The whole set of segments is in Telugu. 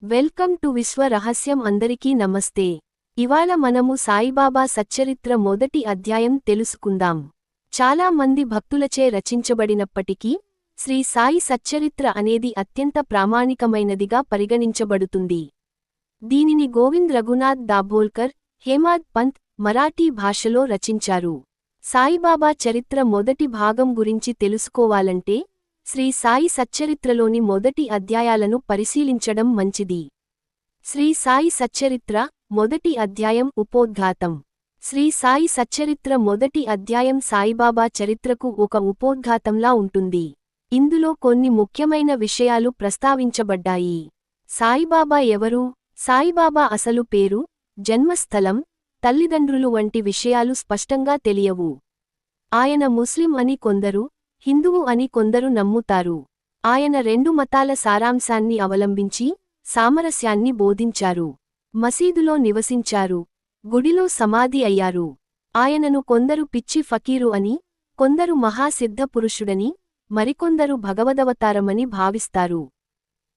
వెల్కమ్ టు విశ్వ రహస్యం. అందరికీ నమస్తే. ఇవాళ మనము సాయిబాబా సచ్చరిత్ర మొదటి అధ్యాయం తెలుసుకుందాం. చాలా మంది భక్తులచే రచించబడినప్పటికీ శ్రీ సాయి సచ్చరిత్ర అనేది అత్యంత ప్రామాణికమైనదిగా పరిగణించబడుతుంది. దీనిని గోవింద్ రఘునాథ్ దాభోల్కర్, హేమాద్ పంత్ మరాఠీ భాషలో రచించారు. సాయిబాబా చరిత్ర మొదటి భాగం గురించి తెలుసుకోవాలంటే శ్రీ సాయి సచ్చరిత్రలోని మొదటి అధ్యాయాలను పరిశీలించడం మంచిది. శ్రీ సాయి సచ్చరిత్ర మొదటి అధ్యాయం ఉపోద్ఘాతం. శ్రీ సాయి సచ్చరిత్ర మొదటి అధ్యాయం సాయిబాబా చరిత్రకు ఒక ఉపోద్ఘాతంలా ఉంటుంది. ఇందులో కొన్ని ముఖ్యమైన విషయాలు ప్రస్తావించబడ్డాయి. సాయిబాబా ఎవరు, సాయిబాబా అసలు పేరు, జన్మస్థలం, తల్లిదండ్రులు వంటి విషయాలు స్పష్టంగా తెలియవు. ఆయన ముస్లిం అని కొందరు, హిందువు అని కొందరు నమ్ముతారు. ఆయన రెండు మతాల సారాంశాన్ని అవలంబించి సామరస్యాన్ని బోధించారు. మసీదులో నివసించారు, గుడిలో సమాధి అయ్యారు. ఆయనను కొందరు పిచ్చి ఫకీరు అని, కొందరు మహాసిద్ధ పురుషుడని, మరికొందరు భగవదవతారమని భావిస్తారు.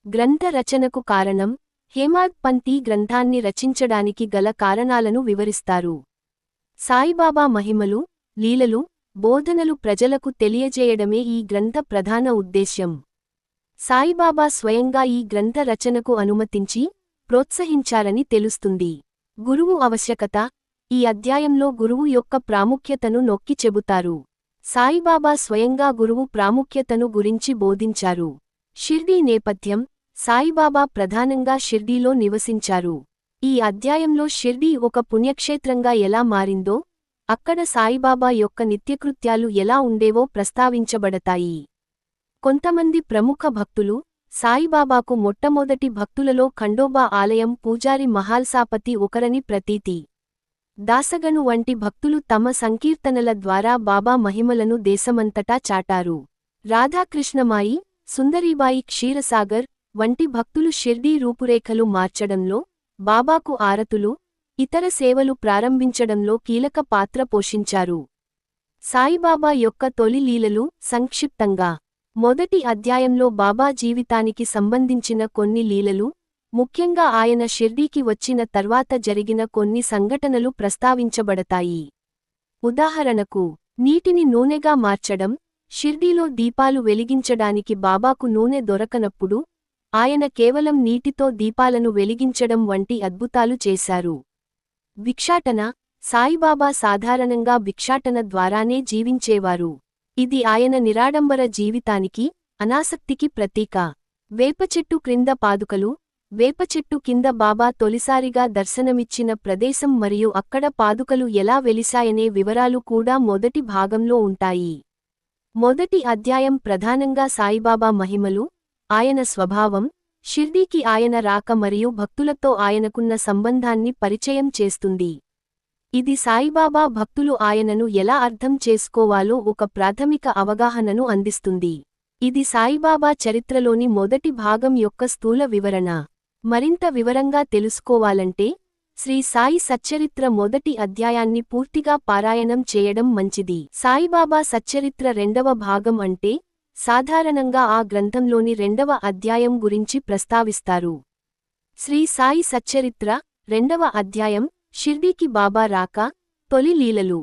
గ్రంథ రచనకు కారణం, హేమాద్ పంత్ ఈ గ్రంథాన్ని రచించడానికి గల కారణాలను వివరిస్తారు. సాయిబాబా మహిమలు, లీలలు, బోధనలు ప్రజలకు తెలియజేయడమే ఈ గ్రంథ ప్రధాన ఉద్దేశ్యం. సాయిబాబా స్వయంగా ఈ గ్రంథ రచనకు అనుమతించి, ప్రోత్సహించారని తెలుస్తుంది. గురువు ఆవశ్యకత. ఈ అధ్యాయంలో గురువు యొక్క ప్రాముఖ్యతను నొక్కి చెబుతారు. సాయిబాబా స్వయంగా గురువు ప్రాముఖ్యతను గురించి బోధించారు. షిర్డీ నేపథ్యం. సాయిబాబా ప్రధానంగా షిర్డీలో నివసించారు. ఈ అధ్యాయంలో షిర్డీ ఒక పుణ్యక్షేత్రంగా ఎలా మారిందో, అక్కడ సాయిబాబా యొక్క నిత్యకృత్యాలు ఎలా ఉండేవో ప్రస్తావించబడతాయి. కొంతమంది ప్రముఖ భక్తులు సాయిబాబాకు మొట్టమొదటి భక్తులలో ఖండోబా ఆలయం పూజారి మహాల్సాపతి ఒకరని ప్రతీతి. దాసగను వంటి భక్తులు తమ సంకీర్తనల ద్వారా బాబా మహిమలను దేశమంతటా చాటారు. రాధాకృష్ణమాయి, సుందరీబాయి క్షీరసాగర్ వంటి భక్తులు షిర్డీ రూపురేఖలు మార్చడంలో, బాబాకు ఆరతులు, ఇతర సేవలు ప్రారంభించడంలో కీలక పాత్ర పోషించారు. సాయిబాబా యొక్క తొలి లీలలు సంక్షిప్తంగా. మొదటి అధ్యాయంలో బాబా జీవితానికి సంబంధించిన కొన్ని లీలలు, ముఖ్యంగా ఆయన షిర్డీకి వచ్చిన తర్వాత జరిగిన కొన్ని సంఘటనలు ప్రస్తావించబడతాయి. ఉదాహరణకు, నీటిని నూనెగా మార్చడం. షిర్డీలో దీపాలు వెలిగించడానికి బాబాకు నూనె దొరకనప్పుడు ఆయన కేవలం నీటితో దీపాలను వెలిగించడం వంటి అద్భుతాలు చేశారు. భిక్షాటన. సాయిబాబా సాధారణంగా భిక్షాటన ద్వారానే జీవించేవారు. ఇది ఆయన నిరాడంబర జీవితానికి, అనాసక్తికి ప్రతీక. వేపచెట్టు క్రింద పాదుకలు. వేపచెట్టు కింద బాబా తొలిసారిగా దర్శనమిచ్చిన ప్రదేశం మరియు అక్కడ పాదుకలు ఎలా వెలిశాయనే వివరాలు కూడా మొదటి భాగంలో ఉంటాయి. మొదటి అధ్యాయం ప్రధానంగా సాయిబాబా మహిమలు, ఆయన స్వభావం, షిర్డీకి ఆయన రాక మరియు భక్తులతో ఆయనకున్న సంబంధాన్ని పరిచయం చేస్తుంది. ఇది సాయిబాబా భక్తులు ఆయనను ఎలా అర్థం చేసుకోవాలో ఒక ప్రాథమిక అవగాహనను అందిస్తుంది. ఇది సాయిబాబా చరిత్రలోని మొదటి భాగం యొక్క స్థూల వివరణ. మరింత వివరంగా తెలుసుకోవాలంటే శ్రీ సాయి సచ్చరిత్ర మొదటి అధ్యాయాన్ని పూర్తిగా పారాయణం చేయడం మంచిది. సాయిబాబా సచ్చరిత్ర రెండవ భాగం అంటే సాధారణంగా ఆ గ్రంథంలోని రెండవ అధ్యాయం గురించి ప్రస్తావిస్తారు. శ్రీ సాయి సచ్చరిత్ర రెండవ అధ్యాయం షిర్డీకి బాబా రాక, తొలి లీలలు.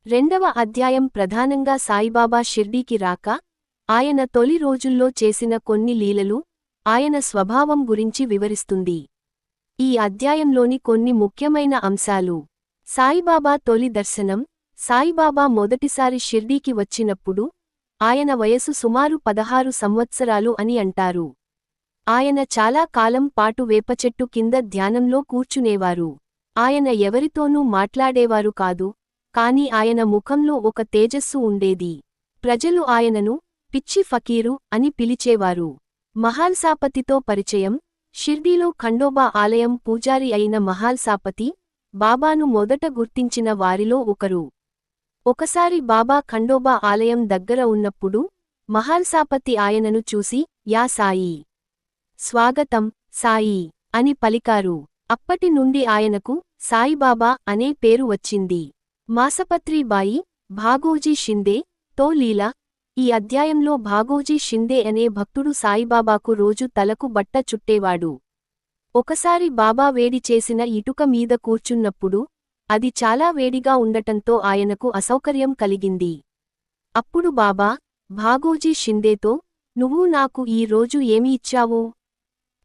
రెండవ అధ్యాయం ప్రధానంగా సాయిబాబా షిర్డీకి రాక, ఆయన తొలి రోజుల్లో చేసిన కొన్ని లీలలు, ఆయన స్వభావం గురించి వివరిస్తుంది. ఈ అధ్యాయంలోని కొన్ని ముఖ్యమైన అంశాలు. సాయిబాబా తొలి దర్శనం. సాయిబాబా మొదటిసారి షిర్డీకి వచ్చినప్పుడు ఆయన వయసు సుమారు 16 సంవత్సరాలు అని అంటారు. ఆయన చాలా కాలం పాటు వేపచెట్టు కింద ధ్యానంలో కూర్చునేవారు. ఆయన ఎవరితోనూ మాట్లాడేవారు కాదు, కాని ఆయన ముఖంలో ఒక తేజస్సు ఉండేది. ప్రజలు ఆయనను పిచ్చి ఫకీరు అని పిలిచేవారు. మహాల్సాపతితో పరిచయం. షిర్డీలో ఖండోబా ఆలయం పూజారి అయిన మహాల్సాపతి, బాబాను మొదట గుర్తించిన వారిలో ఒకరు. ఒకసారి బాబా ఖండోబా ఆలయం దగ్గర ఉన్నప్పుడు మహాల్సాపతి ఆయనను చూసి, యా సాయి, స్వాగతం, సాయి అని పలికారు. అప్పటి నుండి ఆయనకు సాయిబాబా అనే పేరు వచ్చింది. మాసపత్రి బాయి, భాగోజీ షిందే, తో లీల. ఈ అధ్యాయంలో భాగోజీ షిందే అనే భక్తుడు సాయిబాబాకు రోజు తలకు బట్ట చుట్టేవాడు. ఒకసారి బాబా వేడి చేసిన ఇటుక మీద కూర్చున్నప్పుడు అది చాలా వేడిగా ఉండటంతో ఆయనకు అసౌకర్యం కలిగింది. అప్పుడు బాబా భాగోజీ షిందేతో, నువ్వు నాకు ఈ రోజు ఏమి ఇచ్చావు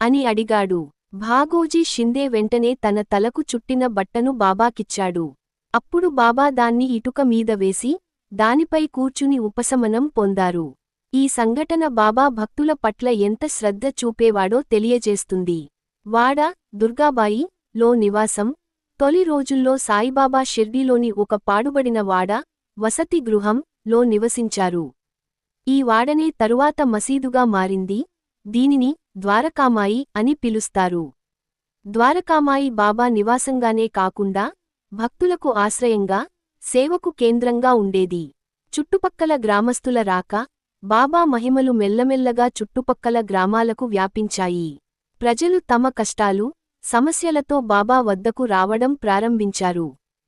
అని అడిగాడు. భాగోజీ షిందే వెంటనే తన తలకు చుట్టిన బట్టను బాబాకిచ్చాడు. అప్పుడు బాబా దాన్ని ఇటుక మీద వేసి దానిపై కూర్చుని ఉపశమనం పొందారు. ఈ సంఘటన బాబా భక్తుల పట్ల ఎంత శ్రద్ధ చూపేవాడో తెలియజేస్తుంది. వాడ, దుర్గాబాయి లో నివాసం. తొలి రోజుల్లో సాయిబాబా షిర్డీలోని ఒక పాడుబడిన వాడ, వసతి గృహం లో నివసించారు. ఈ వాడనే తరువాత మసీదుగా మారింది. దీనిని ద్వారకామాయి అని పిలుస్తారు. ద్వారకామాయి బాబా నివాసంగానే కాకుండా భక్తులకు ఆశ్రయంగా, సేవకు కేంద్రంగా ఉండేది. చుట్టుపక్కల గ్రామస్తుల రాక, బాబా మహిమలు మెల్లమెల్లగా చుట్టుపక్కల గ్రామాలకు వ్యాపించాయి. ప్రజలు తమ కష్టాలు, సమస్యలతో బాబా వద్దకు రావడం ప్రారంభించారు.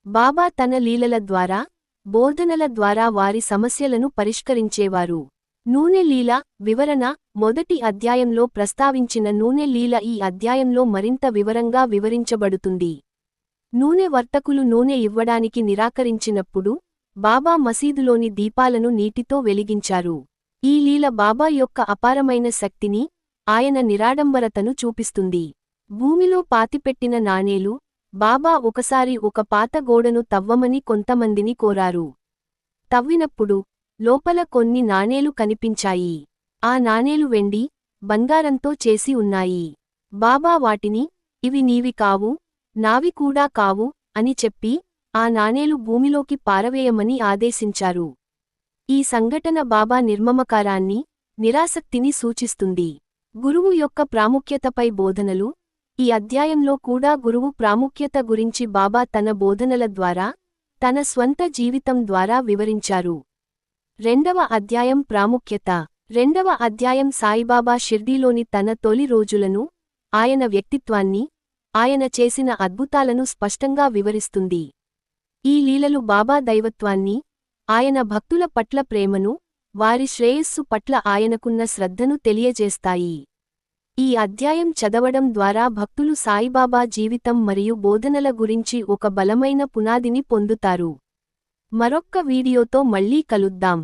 బాబా తన లీలల ద్వారా, బోధనల ద్వారా వారి సమస్యలను పరిష్కరించేవారు. నూనె లీల వివరణ మొదటి అధ్యాయంలో ప్రస్తావించిన నూనె లీల ఈ అధ్యాయంలో మరింత వివరంగా వివరించబడుతుంది. నూనె వర్తకులు నూనె ఇవ్వడానికి నిరాకరించినప్పుడు బాబా మసీదులోని దీపాలను నీటితో వెలిగించారు. ఈ లీల బాబా యొక్క అపారమైన శక్తిని, ఆయన నిరాడంబరతను చూపిస్తుంది. భూమిలో పాతిపెట్టిన నాణేలు. బాబా ఒకసారి ఒక పాత గోడను తవ్వమని కొంతమందిని కోరారు. తవ్వినప్పుడు లోపల కొన్ని నాణేలు కనిపించాయి. ఆ నాణేలు వెండి, బంగారంతో చేసి ఉన్నాయి. బాబా వాటిని, ఇవి నీవి కావు, నావి కూడా కావు అని చెప్పి ఆ నాణేలు భూమిలోకి పారవేయమని ఆదేశించారు. ఈ సంఘటన బాబా నిర్మమకారాన్ని, నిరాసక్తిని సూచిస్తుంది. గురువు యొక్క ప్రాముఖ్యతపై బోధనలు. ఈ అధ్యాయంలో కూడా గురువు ప్రాముఖ్యత గురించి బాబా తన బోధనల ద్వారా, తన స్వంత జీవితం ద్వారా వివరించారు. రెండవ అధ్యాయం ప్రాముఖ్యత. రెండవ అధ్యాయం సాయిబాబా షిర్డీలోని తన తొలి రోజులను, ఆయన వ్యక్తిత్వాన్ని, ఆయన చేసిన అద్భుతాలను స్పష్టంగా వివరిస్తుంది. ఈ లీలలు బాబా దైవత్వాన్ని, ఆయన భక్తుల పట్ల ప్రేమను, వారి శ్రేయస్సు పట్ల ఆయనకున్న శ్రద్ధను తెలియజేస్తాయి. ఈ అధ్యాయం చదవడం ద్వారా భక్తులు సాయిబాబా జీవితం మరియు బోధనల గురించి ఒక బలమైన పునాదిని పొందుతారు. మరొక్క వీడియోతో మళ్ళీ కలుద్దాం.